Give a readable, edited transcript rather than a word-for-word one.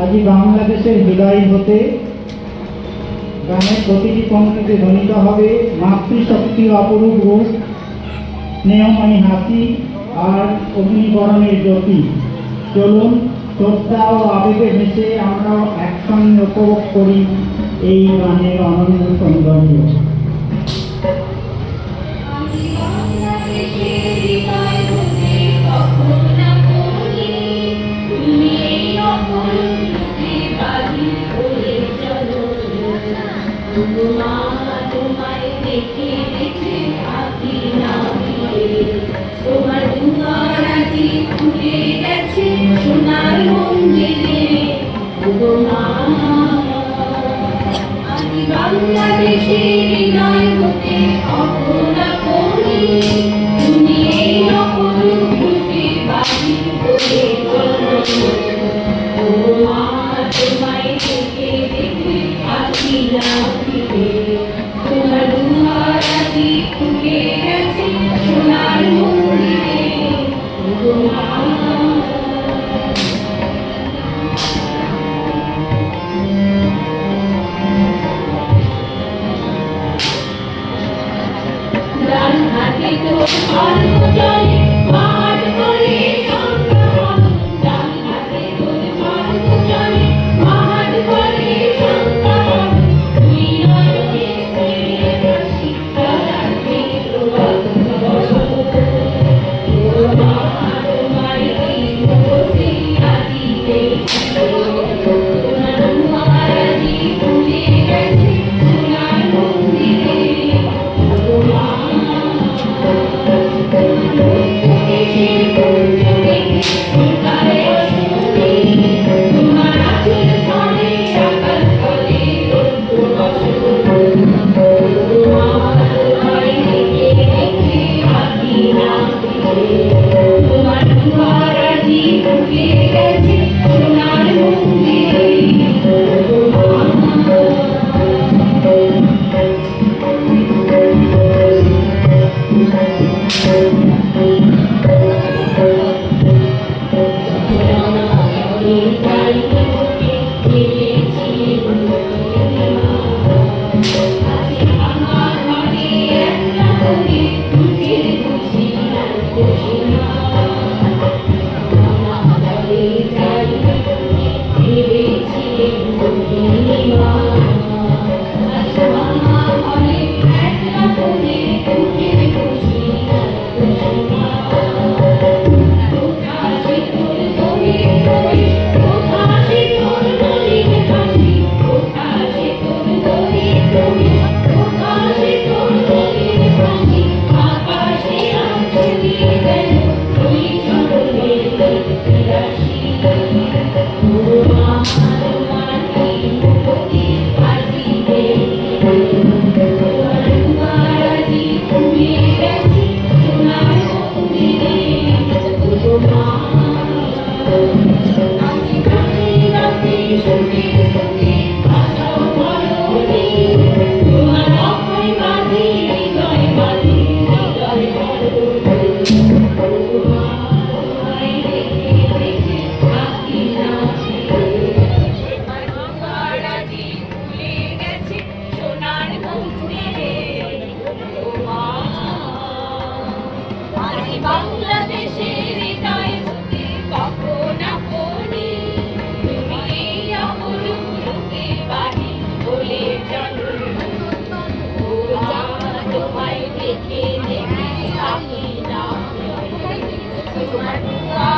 আজি বাংলাদেশের হৃদয় হতে গানের প্রতিটি পঙ্ক্তিতে ধ্বনিত হবে মাতৃশক্তির অপরূপ রূপ, স্নেহময়ী হাসি আর অগ্নিবরণের জ্যোতি। চলুন শ্রদ্ধা ও আবেগে ভেসে আমরা একসঙ্গে উপভোগ করি এই গানের অনন্য সৌন্দর্য। তোমায় দেখে দেখে থাকি না তোমার দুয়ারাজি খুলে গেছে সোনার মন্দিরে। আমি বাংলাদেশের হৃদয় হতে অপরা করি, তুমি এই অপরূপ রূপে বাড়ি করে চলো। তোমায় দেখে দেখে থাকি না তোমার দুয়ারাজি খুলে গেছে সোনার মন্দিরে। ডান হাতে তোর অর্ঘ জলে পাহাড় করে সংগ্রাম, ডান হাতে তোর অর্ঘ জলে পাহাড় করে সংগ্রাম। তুই নয়নে ফিরে হাসি তারার মেঘ বসন্ত। তোমায় দেখতে আজি তোমার দুয়ারাজি খুলে গেছে সোনার মন্দিরে। বাংলাদেশের হৃদয় হতে কখনো আপনি, তুমি এই অপরূপ রূপে বাড়ি বলে চলো। তোমায় দেখে দেখে থাকি না তোমার